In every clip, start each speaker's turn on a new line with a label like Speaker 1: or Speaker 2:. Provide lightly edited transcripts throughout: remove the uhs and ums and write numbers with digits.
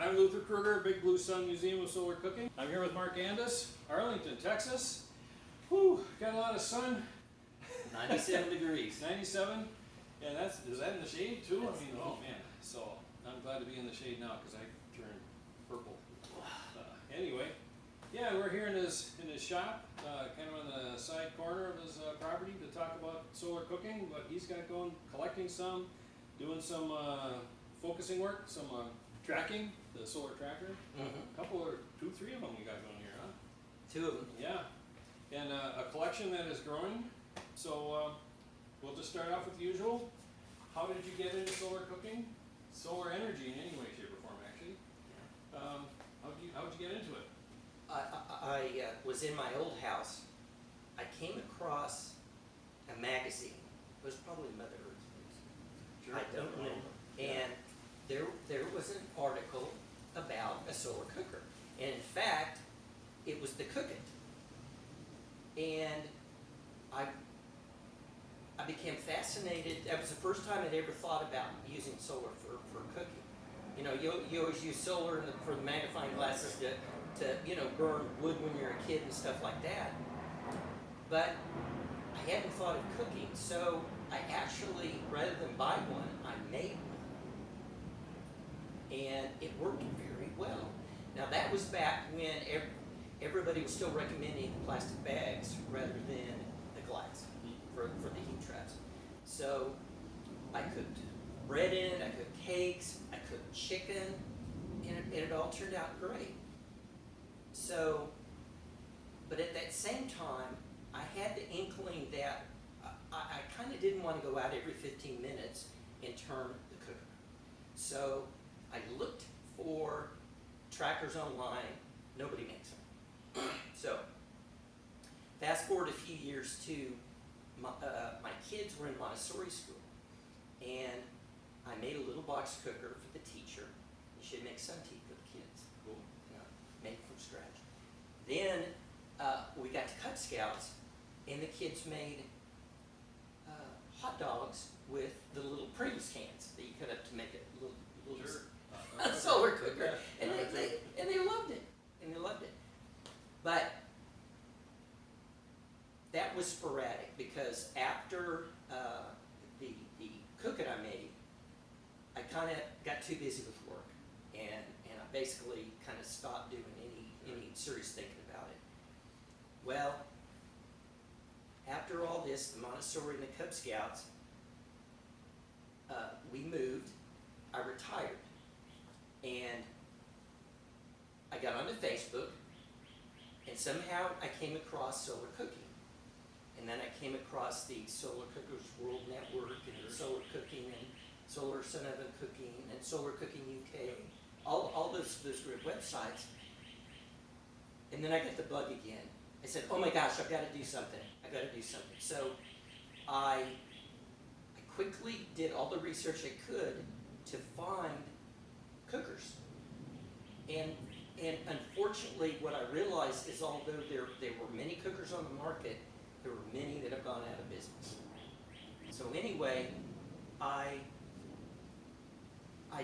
Speaker 1: I'm Luther Kruger, Big Blue Sun Museum of Solar Cooking. I'm here with Marc Anduss, Arlington, Texas. Whew, got a lot of sun.
Speaker 2: 97 degrees.
Speaker 1: 97, and is that in the shade too?
Speaker 2: That's
Speaker 1: I mean, oh man. So I'm glad to be in the shade now because I turned purple. Anyway, yeah, we're here in his shop, kind of on the side corner of his property to talk about solar cooking. What he's got going, collecting some, doing some focusing work, some tracking, the solar tracker. A couple or two, three of them you got going here, huh?
Speaker 2: 2 of them.
Speaker 1: Yeah, and a collection that is growing. So we'll just start off with the usual. How did you get into solar cooking? Solar energy in any way, shape, or form, actually. How'd you get into it?
Speaker 2: I was in my old house. I came across a magazine. It was probably Mother Earth.
Speaker 1: Sure.
Speaker 2: I don't remember. And there was an article about a solar cooker. And in fact, it was the Cook It. And I became fascinated. That was the first time I'd ever thought about using solar for cooking. You know, you always use solar for the magnifying glasses to burn wood when you're a kid and stuff like that. But I hadn't thought of cooking, so I actually, rather than buy one, I made one. And it worked very well. Now that was back when everybody was still recommending plastic bags rather than the glass for the heat traps. So I cooked bread in it, I cooked cakes, I cooked chicken, and it all turned out great. So, but at that same time, I had the inkling that I kind of didn't want to go out every 15 minutes and turn the cooker. So I looked for trackers online. Nobody makes them. So fast forward a few years to my kids were in Montessori school, and I made a little box cooker for the teacher. You should make sun tea for the kids.
Speaker 1: Cool.
Speaker 2: Made from scratch. Then we got to Cub Scouts, and the kids made hot dogs with the little Pringles cans that you cut up to make a little
Speaker 1: Sure.
Speaker 2: solar cooker, and they loved it, and they loved it. But that was sporadic because after the Cook It I made, I kind of got too busy with work, and I basically kind of stopped doing any serious thinking about it. Well, after all this, the Montessori and the Cub Scouts, we moved. I retired, and I got onto Facebook, and somehow I came across solar cooking. And then I came across the Solar Cookers World Network and Solar Cooking and Solar Sun Oven Cooking and Solar Cooking UK, all those great websites. And then I got the bug again. I said, oh my gosh, I've got to do something. I've got to do something. So I quickly did all the research I could to find cookers. And unfortunately, what I realized is although there were many cookers on the market, there were many that have gone out of business. So anyway, I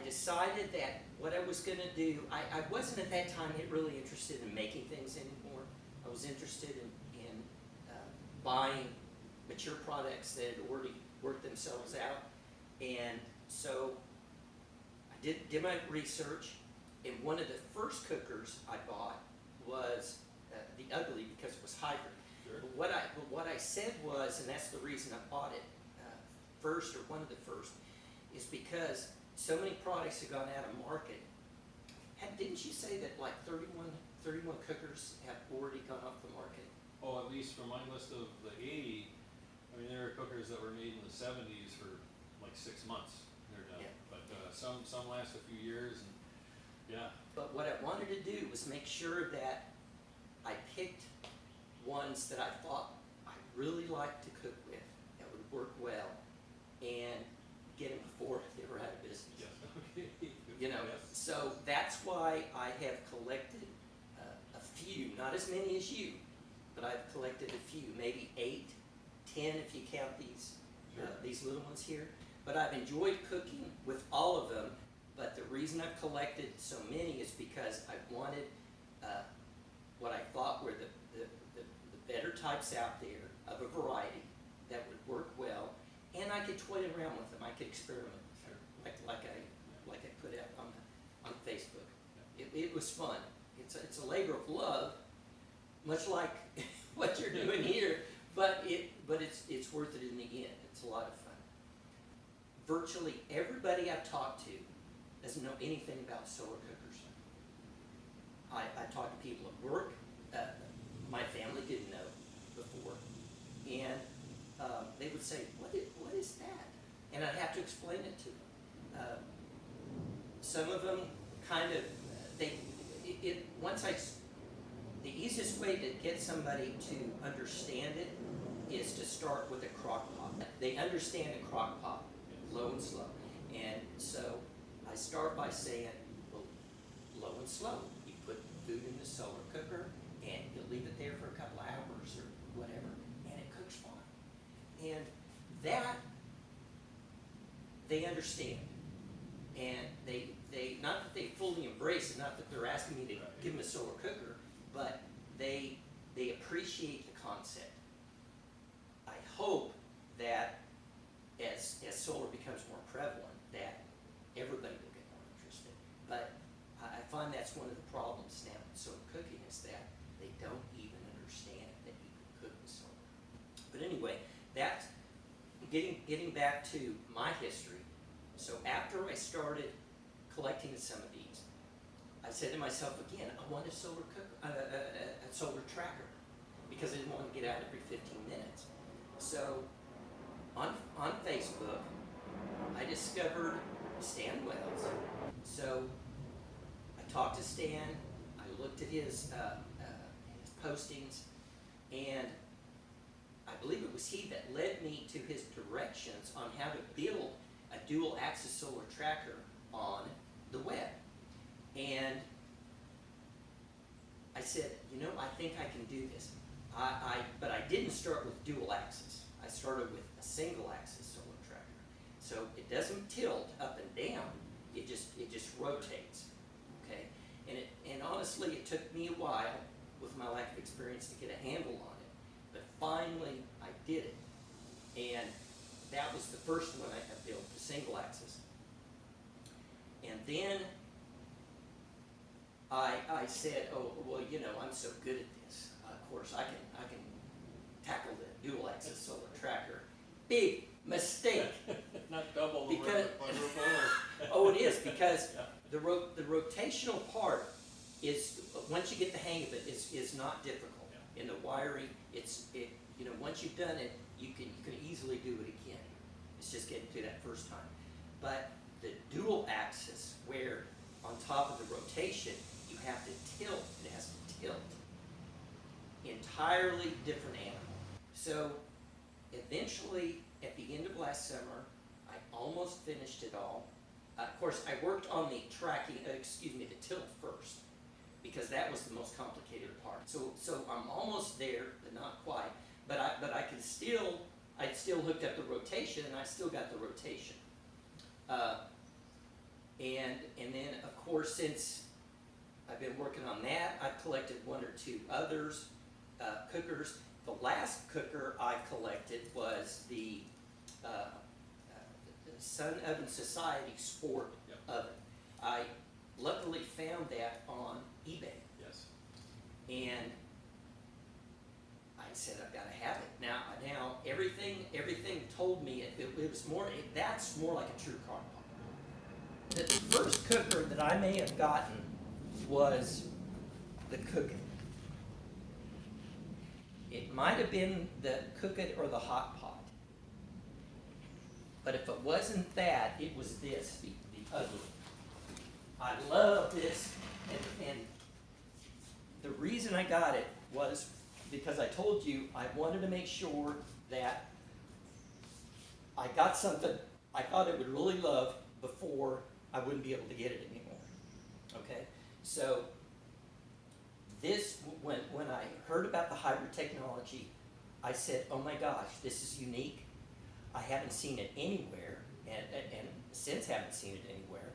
Speaker 2: decided that what I was going to do, I wasn't at that time really interested in making things anymore. I was interested in buying mature products that had already worked themselves out. And so I did my research, and one of the first cookers I bought was the Ugly because it was hybrid.
Speaker 1: Sure.
Speaker 2: But what I said was, and that's the reason I bought it first, or one of the first, is because so many products have gone out of market. Didn't you say that like 31 cookers have already gone off the market?
Speaker 1: Oh, at least from my list of the 80, I mean, there are cookers that were made in the 70s for like 6 months. They're done.
Speaker 2: Yeah.
Speaker 1: But some last a few years, and yeah.
Speaker 2: But what I wanted to do was make sure that I picked ones that I thought I really liked to cook with, that would work well, and get them before they were out of business.
Speaker 1: Yes. Okay. Yes.
Speaker 2: So that's why I have collected a few, not as many as you, but I've collected a few, maybe 8, 10 if you count these
Speaker 1: Sure.
Speaker 2: these little ones here. But I've enjoyed cooking with all of them, But the reason I've collected so many is because I wanted what I thought were the better types out there of a variety that would work well, and I could toy around with them. I could experiment with them, like I put out on Facebook. It was fun. It's a labor of love, much like what you're doing here, but it's worth it in the end. It's a lot of fun. Virtually everybody I've talked to doesn't know anything about solar cookers. I talked to people at work. My family didn't know before, and they would say, what is that? And I'd have to explain it to them. Some of them kind of, the easiest way to get somebody to understand it is to start with a crock pot. They understand a crock pot, low and slow. And so I start by saying, well, low and slow. You put food in the solar cooker and you leave it there for a couple of hours or whatever, and it cooks fine. And that, they understand. And they not that they fully embrace it, not that they're asking me to give them a solar cooker, but they appreciate the concept. I hope that as solar becomes more prevalent, that everybody will get more interested. But I find that's one of the problems now with solar cooking is that they don't even understand that you can cook with solar. But anyway, that's getting back to my history. So after I started collecting some of these, I said to myself again, I want a solar solar tracker, because I didn't want to get out every 15 minutes. So on Facebook, I discovered Stan Wells. So I talked to Stan, I looked at his postings, and I believe it was he that led me to his directions on how to build a dual axis solar tracker on the web. And I said, I think I can do this. But I didn't start with dual axis. I started with a single axis solar tracker. So it doesn't tilt up and down, it just rotates. Okay? And honestly, it took me a while with my lack of experience to get a handle on it. But finally I did it. And that was the first one I built, the single axis. And then I said, oh, well, I'm so good at this. Of course, I can tackle the dual axis solar tracker. Big mistake.
Speaker 1: Not double
Speaker 2: Because-
Speaker 1: the quadruple.
Speaker 2: Oh, it is, because the rotational part is, once you get the hang of it, is not difficult.
Speaker 1: Yeah.
Speaker 2: In the wiring, once you've done it, you can easily do it again. It's just getting through that first time. But the dual axis, where on top of the rotation, you have to tilt, it has to tilt. Entirely different animal. So eventually, at the end of last summer, I almost finished it all. Of course, I worked on the the tilt first, because that was the most complicated part. So I'm almost there, but not quite. But I still hooked up the rotation, and I still got the rotation. And then, of course, since I've been working on that, I've collected one or two others, cookers. The last cooker I collected was the Sun Oven Society Sport oven. I luckily found that on eBay.
Speaker 1: Yes.
Speaker 2: And I said, I've got to have it. Now everything told me it was more, that's more like a true crock pot. The first cooker that I may have gotten was the Cook It. It might have been the Cook It or the Hot Pot. But if it wasn't that, it was this, the ugly. I love this, and the reason I got it was because I told you I wanted to make sure that I got something I thought I would really love before I wouldn't be able to get it anymore. Okay? So this, when I heard about the hybrid technology, I said, oh my gosh, this is unique. I haven't seen it anywhere, and since haven't seen it anywhere.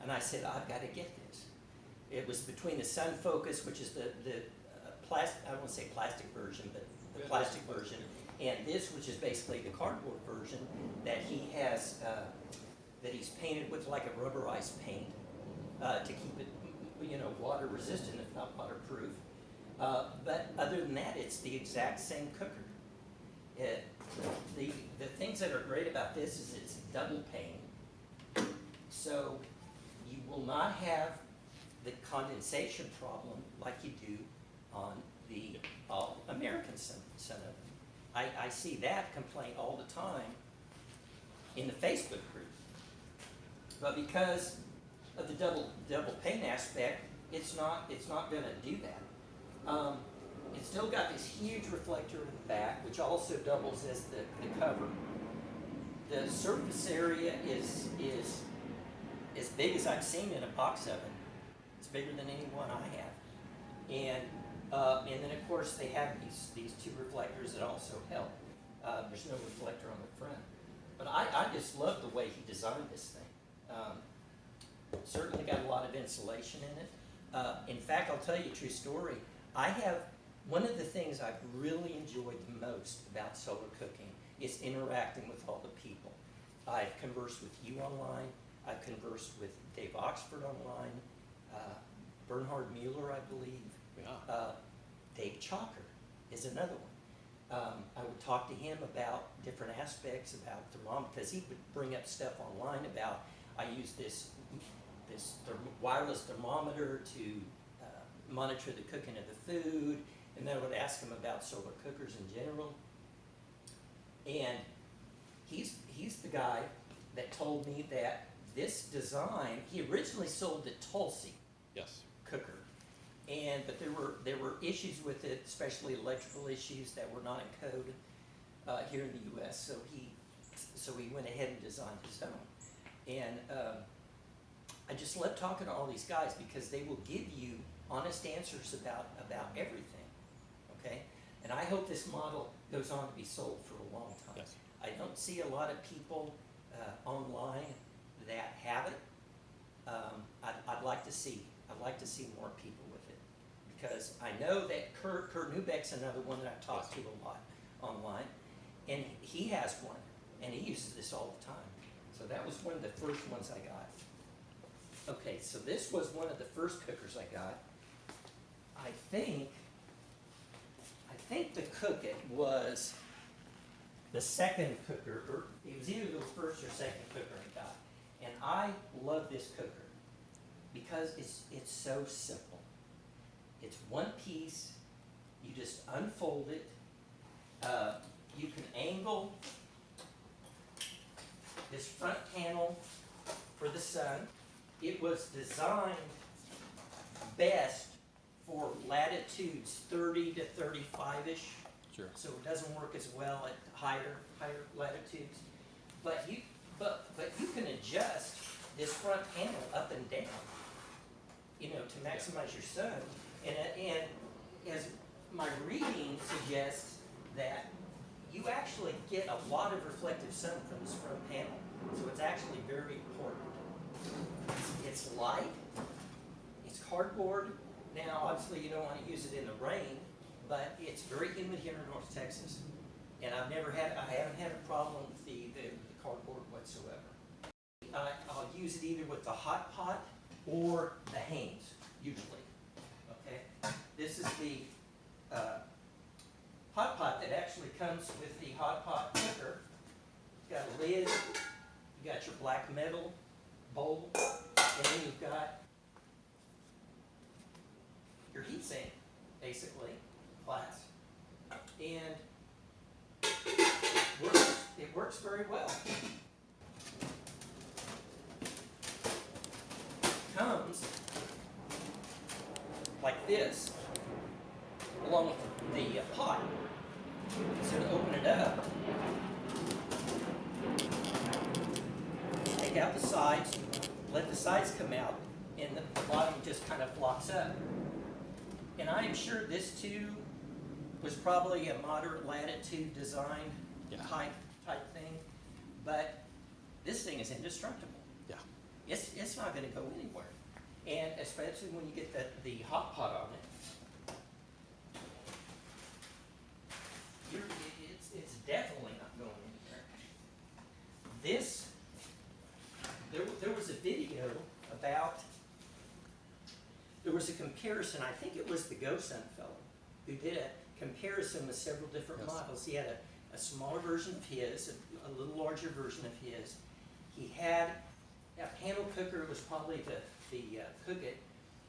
Speaker 2: And I said, I've got to get this. It was between the Sun Focus, which is the plastic, I don't want to say plastic version, but the plastic version, and this, which is basically the cardboard version that he has, that he's painted with like a rubberized paint to keep it, you know, water resistant, if not waterproof. But other than that, it's the exact same cooker. The things that are great about this is it's double pane, so you will not have the condensation problem like you do on the American Sun oven. I see that complaint all the time in the Facebook group. But because of the double pane aspect, it's not going to do that. It's still got this huge reflector in the back, which also doubles as the cover. The surface area is as big as I've seen in a box oven. It's bigger than any one I have. And then of course they have these two reflectors that also help. There's no reflector on the front. But I just love the way he designed this thing. Certainly got a lot of insulation in it. In fact, I'll tell you a true story. One of the things I've really enjoyed the most about solar cooking is interacting with all the people. I've conversed with you online. I've conversed with Dave Oxford online. Bernhard Mueller, I believe.
Speaker 1: Yeah.
Speaker 2: Dave Chalker is another one. I would talk to him about different aspects about thermometers, because he would bring up stuff online about, I use this wireless thermometer to monitor the cooking of the food, and then I would ask him about solar cookers in general. And he's the guy that told me that this design, he originally sold the Tulsi
Speaker 1: Yes.
Speaker 2: cooker, but there were issues with it, especially electrical issues that were not in code here in the U.S. So he went ahead and designed his own. And I just love talking to all these guys because they will give you honest answers about everything. Okay, and I hope this model goes on to be sold for a long time.
Speaker 1: Yes.
Speaker 2: I don't see a lot of people online that have it. I'd like to see more people with it, because I know that Kurt Newbeck's another one that I've talked to a lot online, and he has one, and he uses this all the time. So that was one of the first ones I got. Okay, so this was one of the first cookers I got. I think the Cook It was the second cooker, or it was either the first or second cooker I got. And I love this cooker because it's so simple. It's one piece, you just unfold it, you can angle this front panel for the sun. It was designed best for latitudes 30 to 35-ish.
Speaker 1: Sure.
Speaker 2: So it doesn't work as well at higher latitudes. But you can adjust this front panel up and down, you know, to maximize your sun. And as my reading suggests, that you actually get a lot of reflective sun from this front panel. So it's actually very important. It's light, it's cardboard. Now, obviously you don't want to use it in the rain, but it's very humid here in North Texas. And I haven't had a problem with the cardboard whatsoever. I'll use it either with the hot pot or the Haynes, usually. Okay? This is the hot pot that actually comes with the hot pot cooker. It's got a lid, you got your black metal bowl, and then you've got your heat sink, basically, glass. And it works very well. Comes like this, along with the pot. So to open it up, take out the sides, let the sides come out, and the bottom just kind of flops up. And I am sure this too was probably a moderate latitude design type thing, but this thing is indestructible.
Speaker 1: Yeah.
Speaker 2: it's not gonna go anywhere. And especially when you get the hot pot on it, it's definitely not going anywhere. This, there was a video about, there was a comparison, I think it was the GoSun fellow, who did a comparison with several different
Speaker 1: Yes.
Speaker 2: models. He had a smaller version of his, a little larger version of his. He had a panel cooker, was probably the cook it,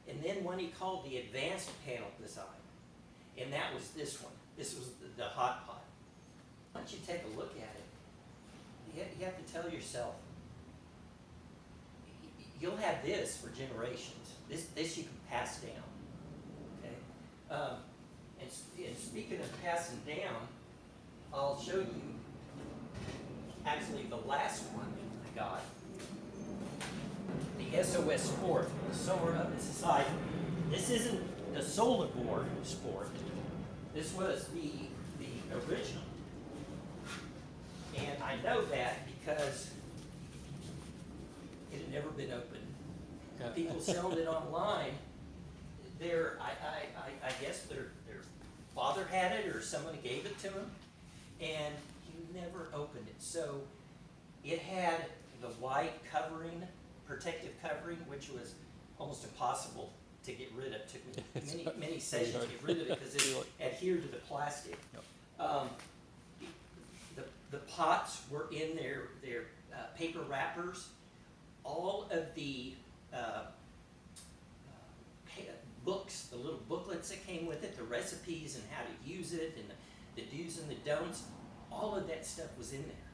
Speaker 2: and then one he called the advanced panel design. And that was this one. This was the hot pot. Once you take a look at it, you have to tell yourself, you'll have this for generations. This you can pass down, okay? And speaking of passing down, I'll show you actually the last one I got, the SOS Sport, the Solar Oven Society. This isn't the Solar Board Sport. This was the original. And I know that because it had never been opened.
Speaker 1: Yeah.
Speaker 2: People selling it online, I guess their father had it or someone gave it to him, and he never opened it. So it had the white covering, protective covering, which was almost impossible to get rid of. It took me many sessions to get rid of it because it adhered to the plastic.
Speaker 1: Yep.
Speaker 2: The pots were in their paper wrappers. All of the books, the little booklets that came with it, the recipes and how to use it, and the do's and the don'ts, all of that stuff was in there.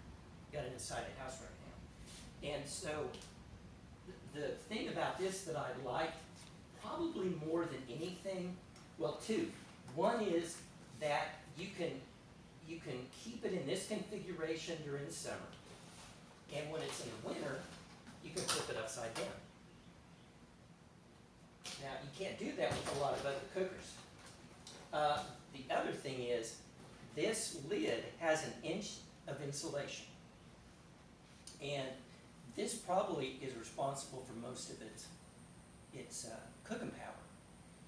Speaker 2: Got it inside the house right now. And so the thing about this that I like probably more than anything, well, two. One is that you can keep it in this configuration during the summer, and when it's in the winter, you can flip it upside down. Now, you can't do that with a lot of other cookers. The other thing is, this lid has an inch of insulation. And this probably is responsible for most of its cooking power,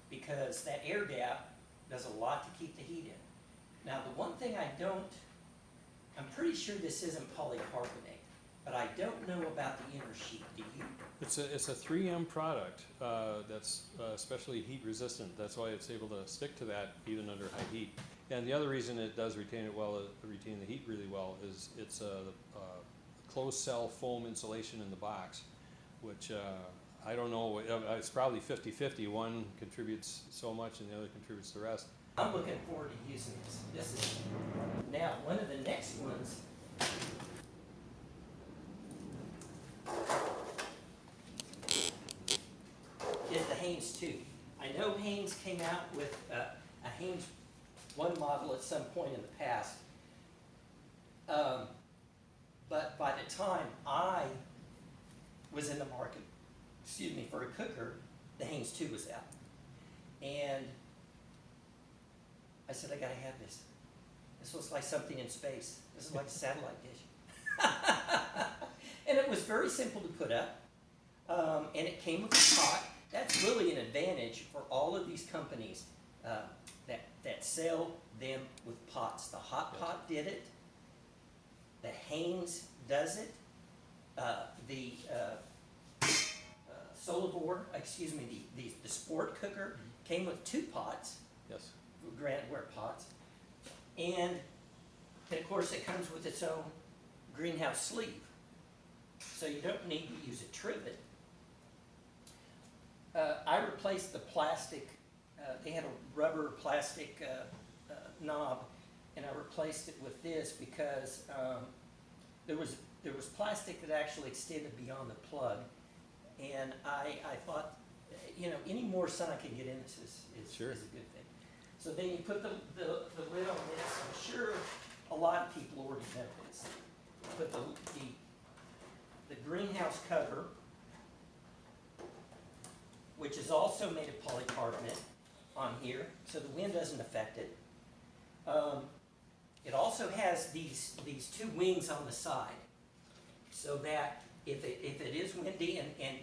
Speaker 2: because that air gap does a lot to keep the heat in. Now, the one thing I'm pretty sure this isn't polycarbonate, but I don't know about the inner sheet. Do you?
Speaker 1: It's a 3M product that's especially heat resistant. That's why it's able to stick to that even under high heat. And the other reason it does retain the heat really well is it's a closed cell foam insulation in the box, which I don't know, it's probably 50-50. One contributes so much and the other contributes the rest.
Speaker 2: I'm looking forward to using this. This is, now, one of the next ones is the Haynes 2. I know Haynes came out with a Haynes 1 model at some point in the past. But by the time I was in the market, for a cooker, the Haynes 2 was out. And I said, I gotta have this. This looks like something in space. This is like a satellite dish. And it was very simple to put up. And it came with a pot. That's really an advantage for all of these companies that sell them with pots. The Hot Pot did it. The Haynes does it. The Solibor, the Sport cooker came with 2 pots.
Speaker 1: Yes.
Speaker 2: Graniteware pots. And of course it comes with its own greenhouse sleeve. So you don't need to use a trivet. I replaced the plastic, they had a rubber plastic knob, and I replaced it with this because there was plastic that actually extended beyond the plug, and I thought, any more sun I can get in this is
Speaker 1: Sure.
Speaker 2: a good thing. So then you put the lid on this. I'm sure a lot of people already know this. Put the greenhouse cover, which is also made of polycarbonate, on here, so the wind doesn't affect it. It also has these 2 wings on the side, so that if it is windy, and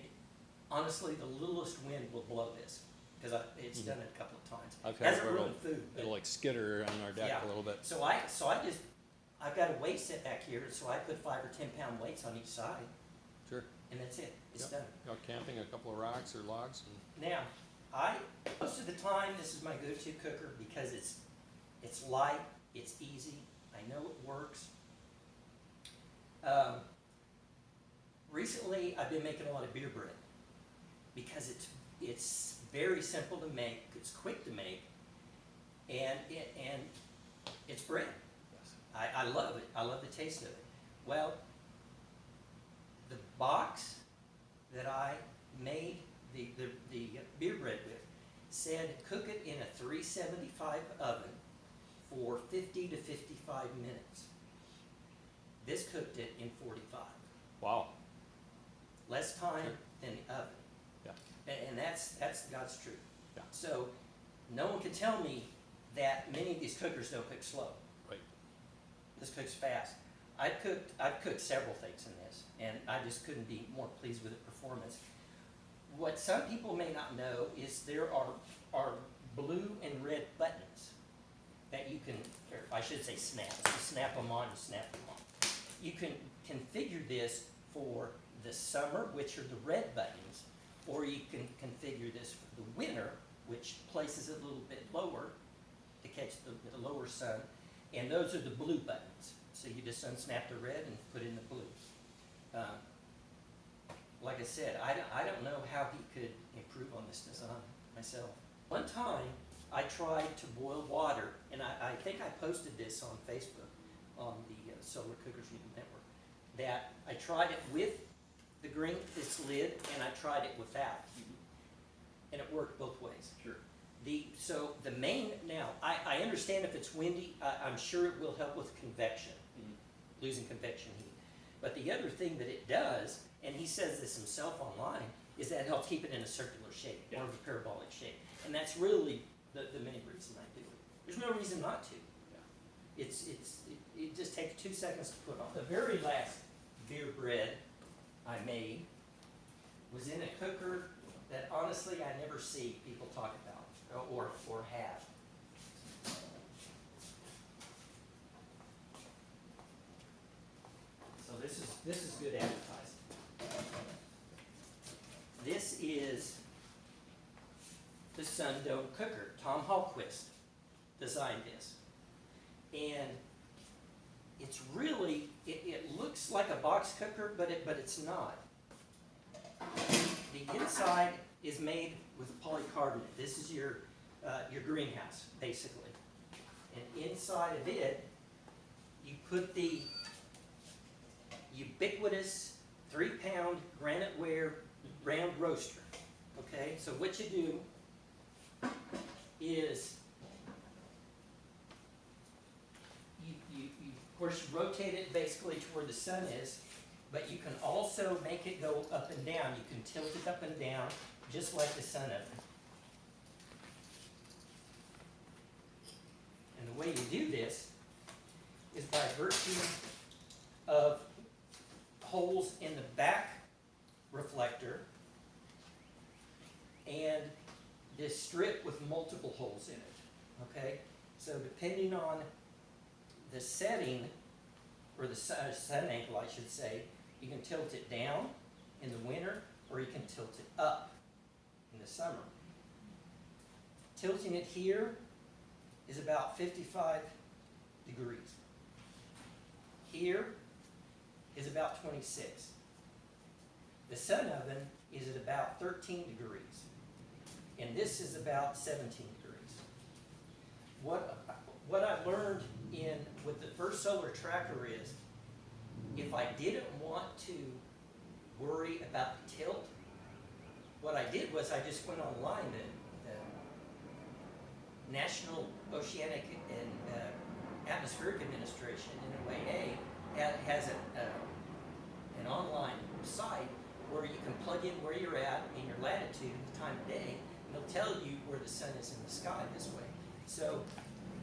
Speaker 2: honestly, the littlest wind will blow this, because it's done it a couple of times.
Speaker 1: I've had it
Speaker 2: Hasn't
Speaker 1: where
Speaker 2: ruined food, but-
Speaker 1: it'll like skitter on our deck
Speaker 2: Yeah.
Speaker 1: a little bit.
Speaker 2: So I've got a weight set back here, so I put 5 or 10 pound weights on each side,
Speaker 1: Sure.
Speaker 2: and that's it, it's
Speaker 1: Yep.
Speaker 2: done.
Speaker 1: Out camping, a couple of rocks or logs, and
Speaker 2: Now, most of the time, this is my go-to cooker because it's light, it's easy, I know it works. Recently, I've been making a lot of beer bread because it's very simple to make, it's quick to make, and it's bread.
Speaker 1: yes.
Speaker 2: I love it. I love the taste of it. Well, the box that I made the beer bread with said cook it in a 375 oven for 50 to 55 minutes. This cooked it in 45.
Speaker 1: Wow.
Speaker 2: Less time
Speaker 1: Sure.
Speaker 2: than the oven.
Speaker 1: Yeah.
Speaker 2: And that's God's truth.
Speaker 1: Yeah.
Speaker 2: So no one can tell me that many of these cookers don't cook slow.
Speaker 1: Right.
Speaker 2: This cooks fast. I've cooked several things in this, and I just couldn't be more pleased with the performance. What some people may not know is there are blue and red buttons that you can, or I should say snaps. You snap them on, you snap them on. You can configure this for the summer, which are the red buttons, or you can configure this for the winter, which places it a little bit lower to catch the lower sun, and those are the blue buttons. So you just unsnap the red and put in the blue. Like I said, I don't know how he could improve on this design myself. One time, I tried to boil water, and I think I posted this on Facebook, on the Solar Cookers Network, that I tried it with the green, this lid, and I tried it without. And it worked both ways.
Speaker 1: Sure.
Speaker 2: So the main, now, I understand if it's windy, I'm sure it will help with convection, losing convection heat. But the other thing that it does, and he says this himself online, is that it helps keep it in a circular shape,
Speaker 1: Yeah.
Speaker 2: or a parabolic shape. And that's really the main reason I do it. There's no reason not to.
Speaker 1: Yeah.
Speaker 2: It just takes 2 seconds to put on. The very last beer bread I made was in a cooker that honestly I never see people talk about or have. So this is good advertising. This is the Sundome cooker. Tom Hallquist designed this. And it's really, it looks like a box cooker, but it's not. The inside is made with polycarbonate. This is your greenhouse, basically. And inside of it, you put the ubiquitous 3-pound granite ware round roaster. Okay, so what you do is you of course you rotate it basically to where the sun is, but you can also make it go up and down. You can tilt it up and down just like the sun oven. And the way you do this is by virtue of holes in the back reflector and this strip with multiple holes in it, okay? So depending on the setting, or the sun angle I should say, you can tilt it down in the winter or you can tilt it up in the summer. Tilting it here is about 55 degrees. Here is about 26. The sun oven is at about 13 degrees. And this is about 17 degrees. What I learned with the first solar tracker is, if I didn't want to worry about the tilt, what I did was I just went online. The National Oceanic and Atmospheric Administration, NOAA, has an online site where you can plug in where you're at in your latitude, the time of day, and it'll tell you where the sun is in the sky this way. So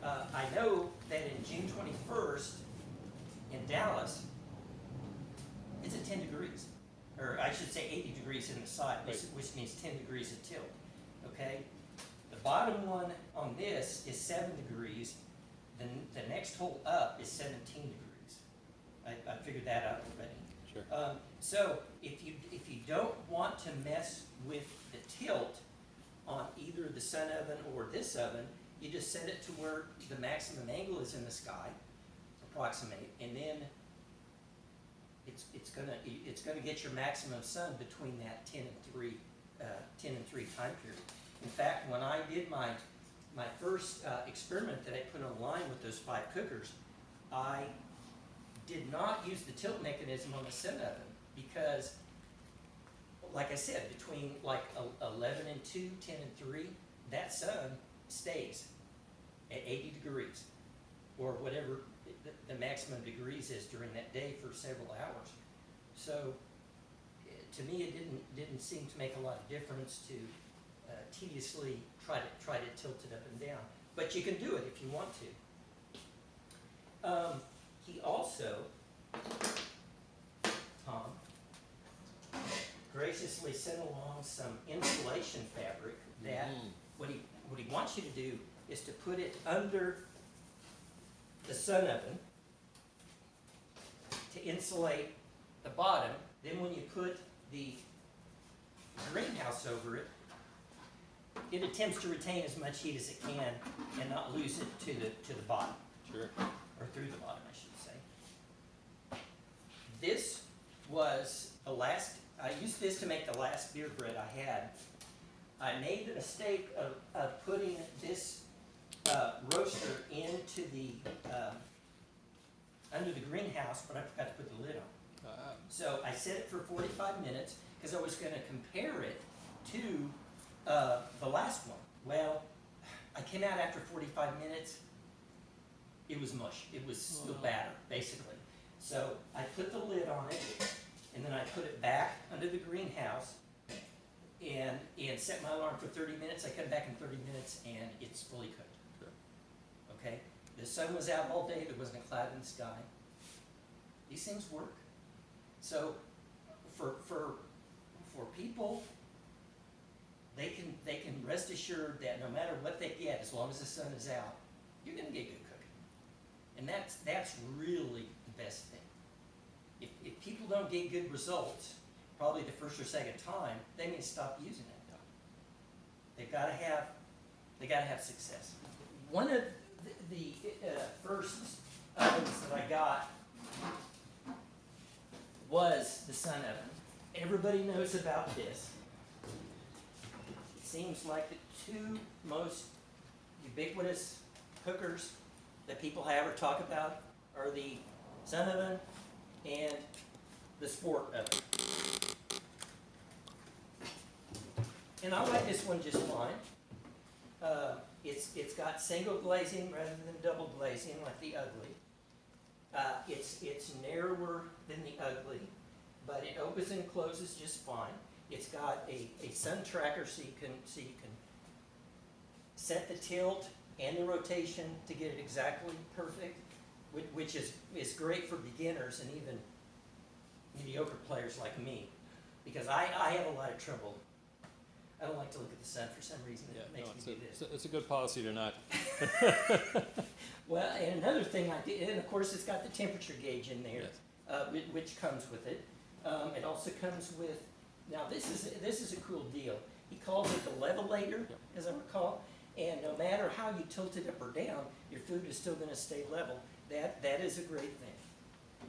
Speaker 2: I know that in June 21st in Dallas, it's at 10 degrees. or I should say 80 degrees in the side,
Speaker 1: Right.
Speaker 2: which means 10 degrees of tilt, okay? The bottom one on this is 7 degrees, then the next hole up is 17 degrees. I figured that out already.
Speaker 1: Sure.
Speaker 2: So if you don't want to mess with the tilt on either the sun oven or this oven, you just set it to where the maximum angle is in the sky, approximate, and then it's gonna get your maximum sun between that 10 and 3 time period. In fact, when I did my first experiment that I put online with those 5 cookers, I did not use the tilt mechanism on the sun oven because, like I said, between like 11 and 2, 10 and 3, that sun stays at 80 degrees or whatever the maximum degrees is during that day for several hours. So to me, it didn't seem to make a lot of difference to tediously try to tilt it up and down. But you can do it if you want to. He also, Tom, graciously sent along some insulation fabric that what he wants you to do is to put it under the sun oven to insulate the bottom. Then when you put the greenhouse over it, it attempts to retain as much heat as it can and not lose it to the bottom.
Speaker 1: Sure.
Speaker 2: Or through the bottom, I should say. This was the last, I used this to make the last beer bread I had. I made the mistake of putting this roaster into the, under the greenhouse, but I forgot to put the lid on. So I set it for 45 minutes because I was going to compare it to the last one. Well, I came out after 45 minutes. It was mush. It was still batter, basically. So I put the lid on it, and then I put it back under the greenhouse and set my alarm for 30 minutes. I come back in 30 minutes, and it's fully cooked.
Speaker 1: Sure.
Speaker 2: Okay? The sun was out all day. There wasn't a cloud in the sky. These things work. So for people, they can rest assured that no matter what they get, as long as the sun is out, you're going to get good cooking. And that's really the best thing. If people don't get good results, probably the first or second time, they may stop using it. They've got to have success. One of the first ovens that I got was the sun oven. Everybody knows about this. It seems like the 2 most ubiquitous cookers that people have or talk about are the sun oven and the sport oven. And I like this one just fine. It's got single glazing rather than double glazing like the ugly. It's narrower than the ugly, but it opens and closes just fine. It's got a sun tracker so you can set the tilt and the rotation to get it exactly perfect, which is great for beginners and even mediocre players like me, because I have a lot of trouble. I don't like to look at the sun for some reason. It makes me do this.
Speaker 1: It's a good policy to not.
Speaker 2: Well, and another thing I did, and of course it's got the temperature gauge in there,
Speaker 1: Yes.
Speaker 2: which comes with it. It also comes with, now this is a cool deal. He calls it the levelator, as I recall, and no matter how you tilt it up or down, your food is still going to stay level. That is a great thing.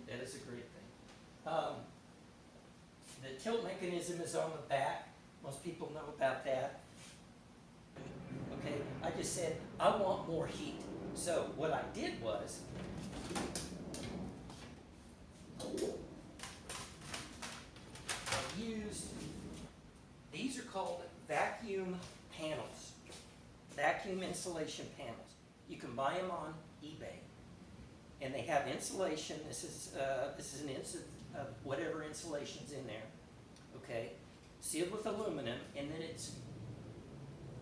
Speaker 2: That is a great thing. The tilt mechanism is on the back. Most people know about that. Okay, I just said, I want more heat. So what I did was, I used, these are called vacuum panels, vacuum insulation panels. You can buy them on eBay, and they have insulation. This is an of whatever insulation's in there, okay, sealed with aluminum, and then it's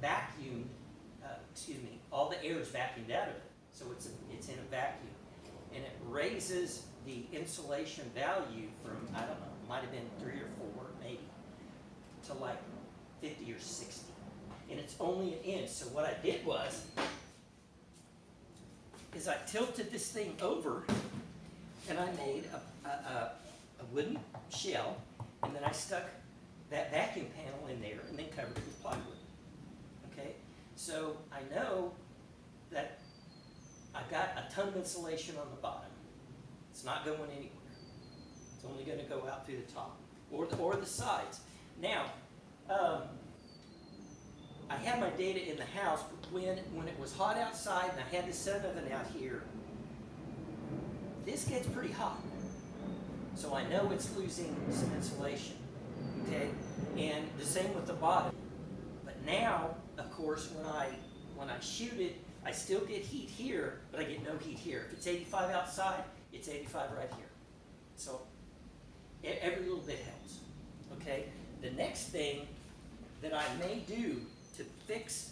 Speaker 2: vacuumed. All the air is vacuumed out of it, so it's in a vacuum, and it raises the insulation value from, I don't know, might have been 3 or 4 to like 50 or 60. And it's only an inch. So what I did was, is I tilted this thing over and I made a wooden shell, and then I stuck that vacuum panel in there and then covered it with plywood. Okay? So I know that I've got a ton of insulation on the bottom. It's not going anywhere. It's only going to go out through the top or the sides. Now, I had my data in the house, but when it was hot outside and I had the sun oven out here, this gets pretty hot. So I know it's losing some insulation, okay? And the same with the bottom. But now, of course, when I shoot it, I still get heat here, but I get no heat here. If it's 85 outside, it's 85 right here. So every little bit helps, okay? The next thing that I may do to fix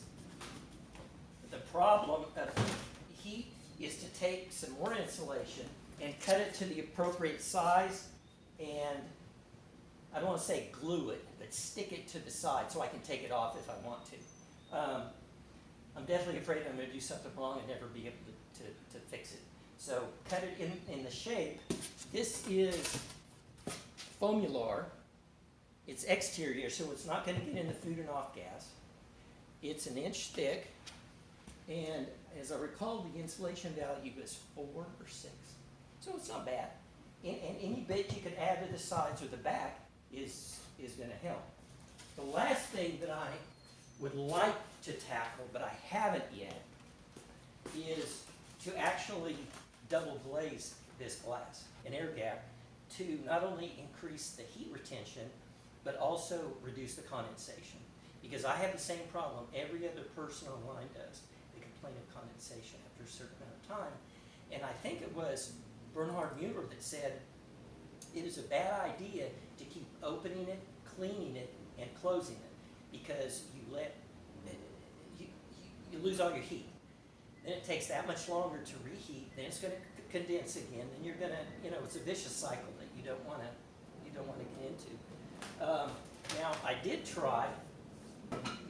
Speaker 2: the problem of heat is to take some more insulation and cut it to the appropriate size, and I don't want to say glue it, but stick it to the side so I can take it off if I want to. I'm definitely afraid I'm going to do something wrong and never be able to fix it. So cut it in the shape. This is Foamular. It's exterior, so it's not going to get in the food and off gas. It's an inch thick, and as I recall, the insulation value is 4 or 6. So it's not bad. And any bit you could add to the sides or the back is going to help. The last thing that I would like to tackle, but I haven't yet, is to actually double glaze this glass, an air gap, to not only increase the heat retention, but also reduce the condensation. Because I have the same problem every other person online does. They complain of condensation after a certain amount of time. And I think it was Bernhard Mueller that said it is a bad idea to keep opening it, cleaning it, and closing it, because you lose all your heat. Then it takes that much longer to reheat. Then it's going to condense again. Then you're going to, it's a vicious cycle that you don't want to get into. Now I did try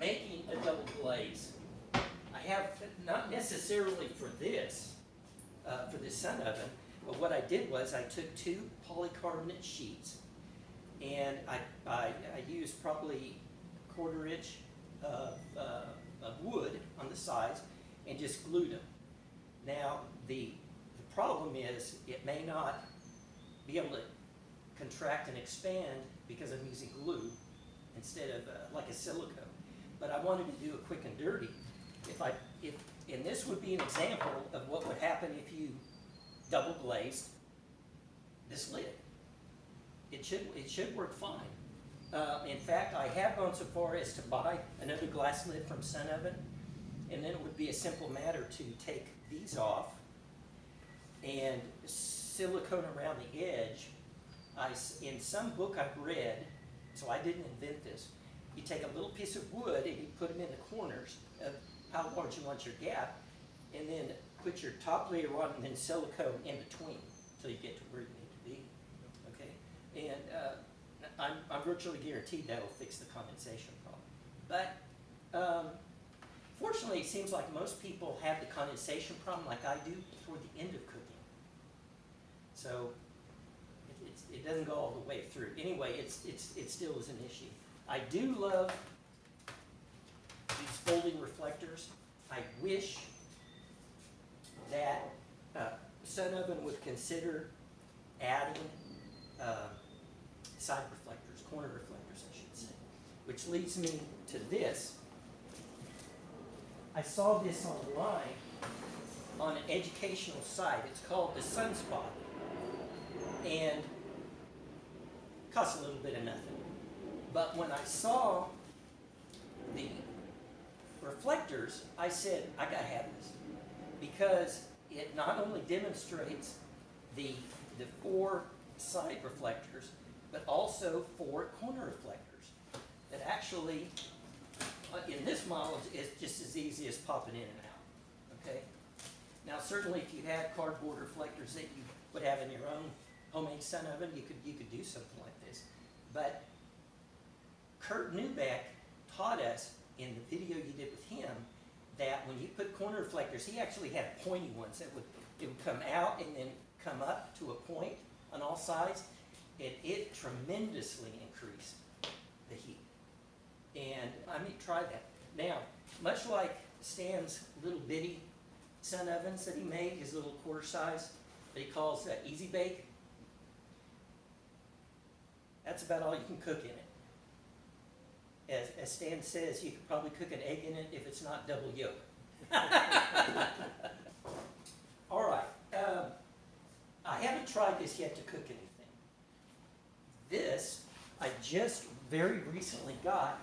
Speaker 2: making a double glaze. I have not necessarily for this sun oven, but what I did was I took 2 polycarbonate sheets, and I used probably a 1/4 inch of wood on the sides and just glued them. Now the problem is it may not be able to contract and expand because I'm using glue instead of like a silicone. But I wanted to do a quick and dirty. And this would be an example of what would happen if you double glazed this lid. It should work fine. In fact, I have gone so far as to buy another glass lid from Sun Oven, and then it would be a simple matter to take these off and silicone around the edge. In some book I've read, so I didn't invent this, you take a little piece of wood and you put them in the corners of how large you want your gap, and then put your top layer on and then silicone in between until you get to where you need to be. Okay? And I'm virtually guaranteed that'll fix the condensation problem. But fortunately, it seems like most people have the condensation problem like I do toward the end of cooking. So it doesn't go all the way through. Anyway, it still is an issue. I do love these folding reflectors. I wish that Sun Oven would consider adding side reflectors, corner reflectors, I should say. Which leads me to this. I saw this online on an educational site. It's called the Sunspot. And it costs a little bit of nothing. But when I saw the reflectors, I said, I gotta have this. Because it not only demonstrates the 4 side reflectors, but also 4 corner reflectors. That actually, in this model, is just as easy as popping in and out. Okay? Now certainly if you had cardboard reflectors that you would have in your own homemade Sun Oven, you could do something like this. But Kurt Newbeck taught us in the video you did with him that when you put corner reflectors, he actually had pointy ones that would come out and then come up to a point on all sides. It tremendously increased the heat. And I mean, try that. Now, much like Stan's little bitty sun ovens that he made, his little quarter size, that he calls Easy Bake, that's about all you can cook in it. As Stan says, you could probably cook an egg in it if it's not double yolk. All right. I haven't tried this yet to cook anything. This, I just very recently got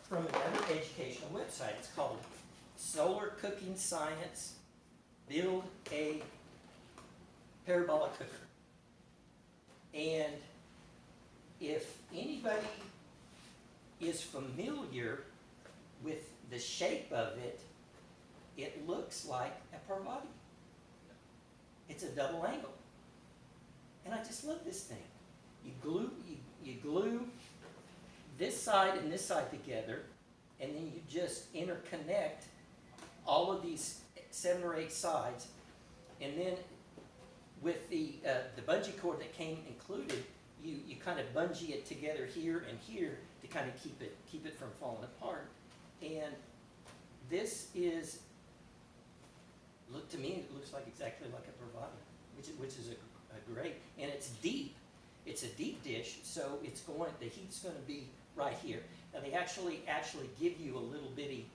Speaker 2: from another educational website. It's called Solar Cooking Science, Build a Parabolic Cooker. And if anybody is familiar with the shape of it, it looks like a parabolic. It's a double angle. And I just love this thing. You glue this side and this side together, and then you just interconnect all of these 7 or 8 sides, and then with the bungee cord that came included, you kind of bungee it together here and here to kind of keep it from falling apart. And this is, to me, it looks like exactly like a bravata, which is a great, and it's deep. It's a deep dish, so the heat's going to be right here. Now they actually give you a little bitty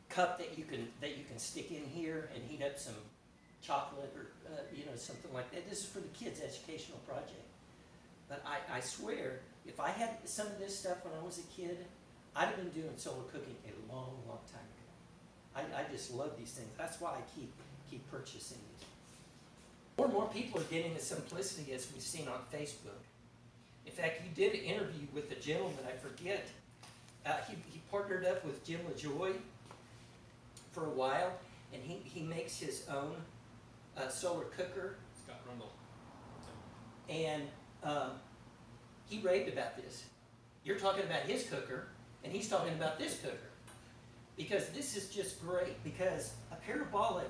Speaker 2: cup that you can stick in here and heat up some chocolate or something like that. This is for the kids' educational project. But I swear, if I had some of this stuff when I was a kid, I'd have been doing solar cooking a long, long time ago. I just love these things. That's why I keep purchasing these. More and more people are getting the simplicity, as we've seen on Facebook. In fact, you did an interview with a gentleman, I forget. He partnered up with Jim LaJoy for a while, and he makes his own solar cooker.
Speaker 1: Scott Rundle.
Speaker 2: And he raved about this. You're talking about his cooker, and he's talking about this cooker. Because this is just great, because a parabolic,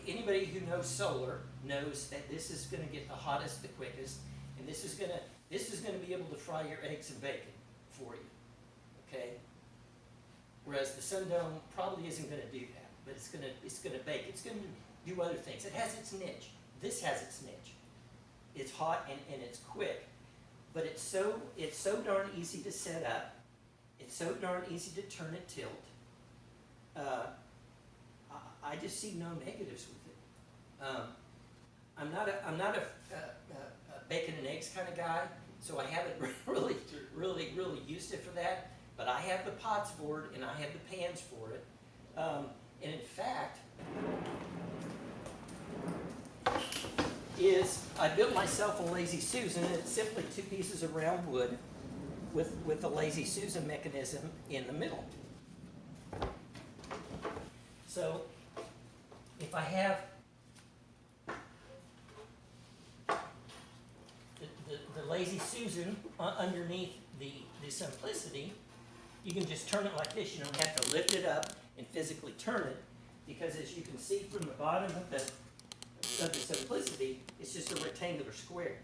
Speaker 2: anybody who knows solar knows that this is going to get the hottest the quickest, and this is going to be able to fry your eggs and bacon for you, okay? Whereas the sun dome probably isn't going to do that, but it's going to bake. It's going to do other things. It has its niche. This has its niche. It's hot and it's quick, but it's so darn easy to set up. It's so darn easy to turn and tilt. I just see no negatives with it. I'm not a bacon and eggs kind of guy, so I haven't really used it for that. But I have the pots for it, and I have the pans for it. And in fact, I built myself a Lazy Susan, and it's simply 2 pieces of round wood with the Lazy Susan mechanism in the middle. So if I have the Lazy Susan underneath the Simplicity, you can just turn it like this. You don't have to lift it up and physically turn it, because as you can see from the bottom of the Simplicity, it's just a rectangular square.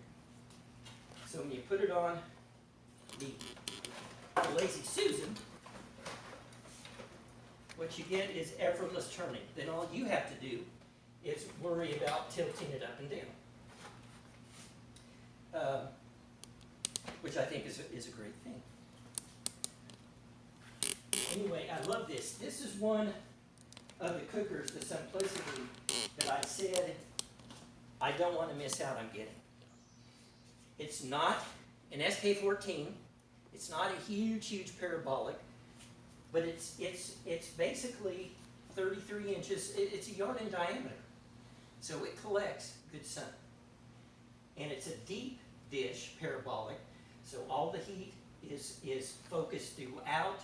Speaker 2: So when you put it on the Lazy Susan, what you get is effortless turning. Then all you have to do is worry about tilting it up and down, which I think is a great thing. Anyway, I love this. This is one of the cookers, the Simplicity, that I said I don't want to miss out on getting. It's not an SK14. It's not a huge parabolic, but it's basically 33 inches. It's a yard in diameter, so it collects good sun. And it's a deep dish parabolic, so all the heat is focused throughout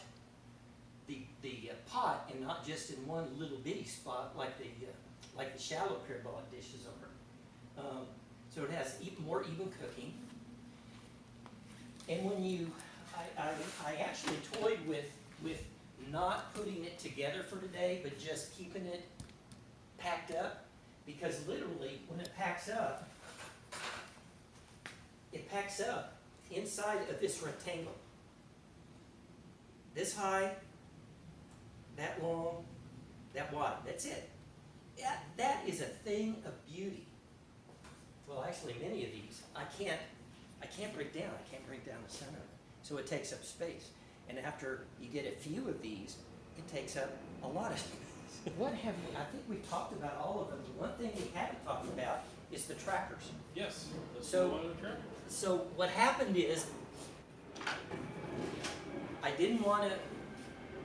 Speaker 2: the pot, and not just in one little bitty spot like the shallow parabolic dishes are. So it has more even cooking. And when you, I actually toyed with not putting it together for today, but just keeping it packed up, because literally, when it packs up inside of this rectangle. This high, that long, that wide, that's it. That is a thing of beauty. Well, actually, many of these, I can't break down. I can't break down the center of it. So it takes up space. And after you get a few of these, it takes up a lot of space.
Speaker 1: What have you?
Speaker 2: I think we've talked about all of them. The one thing we haven't talked about is the trackers.
Speaker 1: Yes.
Speaker 2: So what happened is, I didn't want to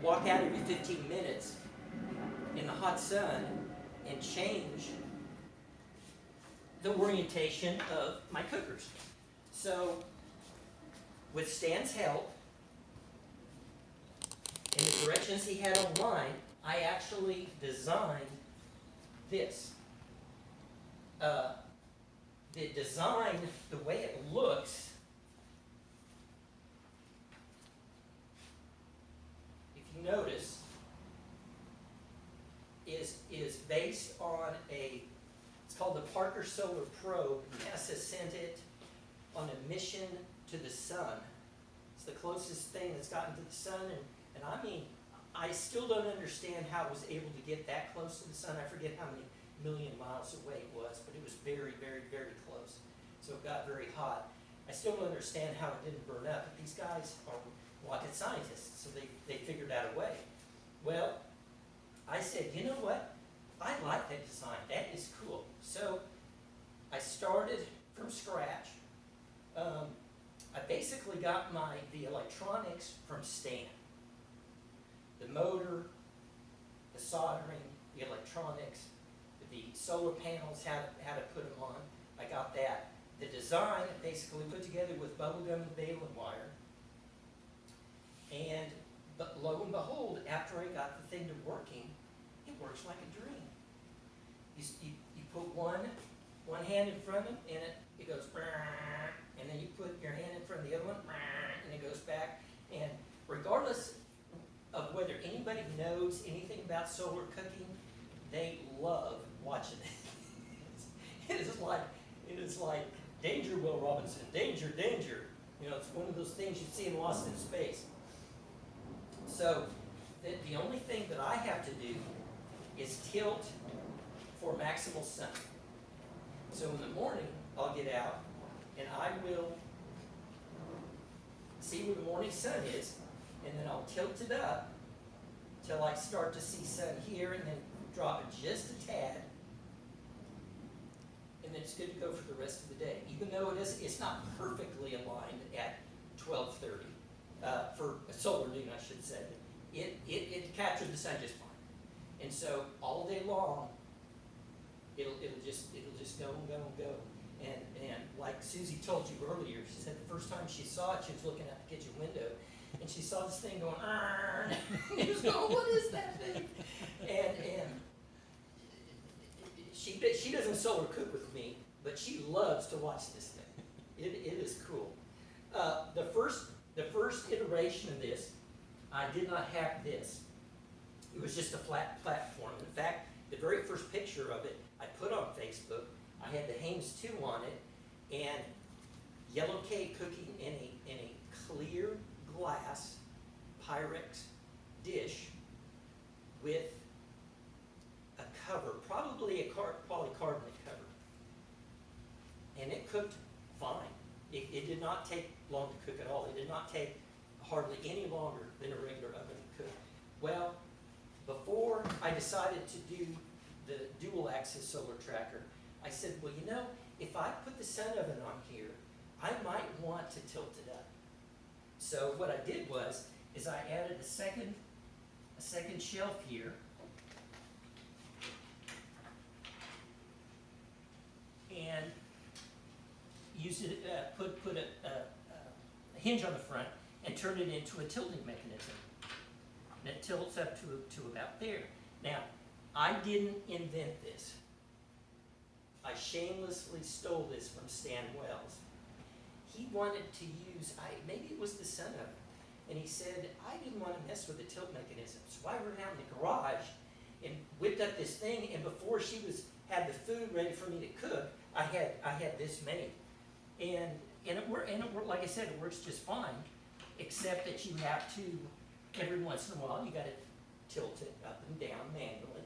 Speaker 2: walk out every 15 minutes in the hot sun and change the orientation of my cookers. So, with Stan's help, and the directions he had online, I actually designed this. The design, the way it looks, if you notice, is based on it's called the Parker Solar Probe. NASA sent it on a mission to the sun. It's the closest thing that's gotten to the sun, and I mean, I still don't understand how it was able to get that close to the sun. I forget how many million miles away it was, but it was very, very, very close. So it got very hot. I still don't understand how it didn't burn up, but these guys are rocket scientists, so they figured out a way. Well, I said, you know what? I like that design. That is cool. So I started from scratch. I basically got the electronics from Stan. The motor, the soldering, the electronics, the solar panels, how to put them on. I got that. The design I basically put together with bubblegum and baling wire. But lo and behold, after I got the thing to working, it works like a dream. You put one hand in front of it, and it goes, and then you put your hand in front of the other one, and it goes back. And regardless of whether anybody knows anything about solar cooking, they love watching it. It is like danger, Will Robinson, danger, danger. You know, it's one of those things you see in Lost in Space. So the only thing that I have to do is tilt for maximal sun. So in the morning, I'll get out and I will see where the morning sun is, and then I'll tilt it up till I start to see sun here, and then drop it just a tad, and then it's good to go for the rest of the day. Even though it's not perfectly aligned at 12:30 for solar noon, I should say. It captured the sun just fine, and so all day long, it'll just go and go and go. And like Susie told you earlier, she said the first time she saw it, she was looking out the kitchen window, and she saw this thing going, and she was going, what is that thing? And she doesn't solar cook with me, but she loves to watch this thing. It is cool. The first iteration of this, I did not have this. It was just a flat platform. In fact, the very first picture of it I put on Facebook. I had the Haynes 2 on it, and yellow cake cooking in a clear glass Pyrex dish with a cover, probably a polycarbonate cover. And it cooked fine. It did not take long to cook at all. It did not take hardly any longer than a regular oven to cook. Well, before I decided to do the dual axis solar tracker, I said, well, you know, if I put the sun oven on here, I might want to tilt it up. So what I did is I added a second shelf here, and used it, put a hinge on the front and turned it into a tilting mechanism. And it tilts up to about there. Now, I didn't invent this. I shamelessly stole this from Stan Wells. he wanted to use, maybe it was the son of him, and he said, I didn't want to mess with the tilt mechanism. So I ran out in the garage and whipped up this thing, and before she had the food ready for me to cook, I had this made. And it worked, like I said, it works just fine, except that you have to, every once in a while, you gotta tilt it up and down manually.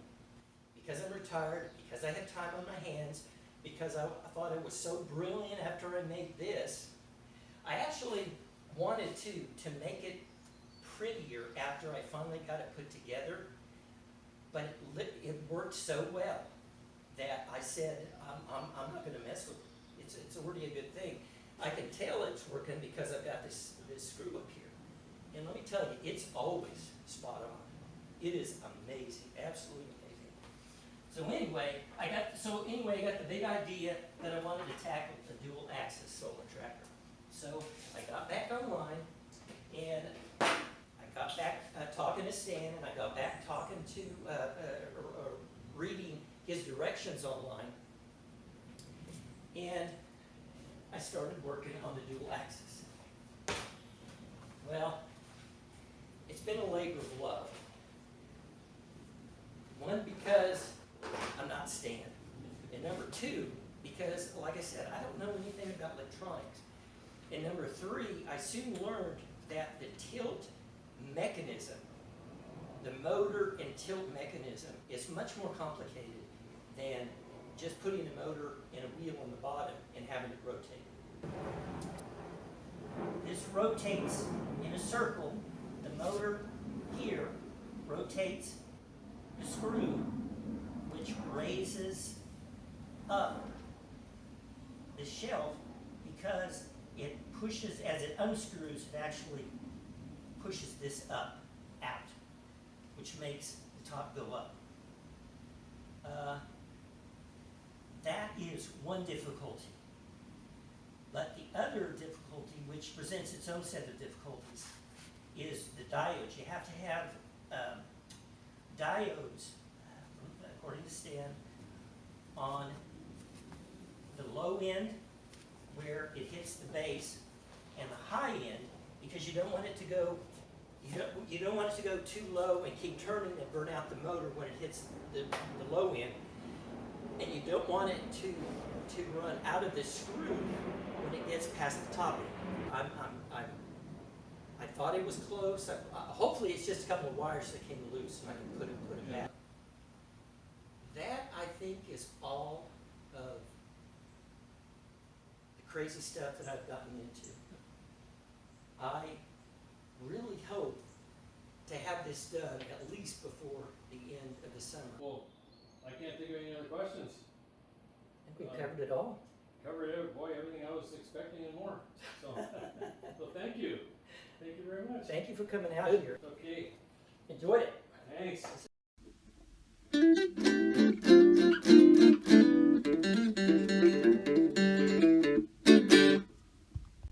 Speaker 2: Because I'm retired, because I have time on my hands, because I thought it was so brilliant after I made this. I actually wanted to make it prettier after I finally got it put together, but it worked so well that I said, I'm not gonna mess with it. It's already a good thing. I can tell it's working because I've got this screw up here. And let me tell you, it's always spot on. It is amazing, absolutely amazing. So anyway, I got the big idea that I wanted to tackle the dual axis solar tracker. So I got back online, and I got back talking to Stan, and I got back talking to, reading his directions online, and I started working on the dual axis. Well, it's been a labor of love. One, because I'm not Stan, and number two, because, like I said, I don't know anything about electronics. And number three, I soon learned that the tilt mechanism, the motor and tilt mechanism, is much more complicated than just putting a motor and a wheel on the bottom and having it rotate. This rotates in a circle. The motor here rotates the screw, which raises up the shelf because it pushes, as it unscrews, it actually pushes this up, out, which makes the top go up. That is one difficulty. But the other difficulty, which presents its own set of difficulties, is the diodes. You have to have diodes, according to Stan, on the low end where it hits the base, and the high end, because you don't want it to go, you don't want it to go too low and keep turning and burn out the motor when it hits the low end, and you don't want it to run out of the screw when it gets past the top end. I thought it was close. Hopefully it's just a couple of wires that came loose and I can put it back. That, I think, is all of the crazy stuff that I've gotten into. I really hope to have this done at least before the end of the summer.
Speaker 1: Well, I can't think of any other questions.
Speaker 2: I think we've covered it all.
Speaker 1: Covered everything I was expecting and more. So, so thank you. Thank you very much.
Speaker 2: Thank you for coming out here.
Speaker 1: Okay.
Speaker 2: Enjoyed it.
Speaker 1: Thanks.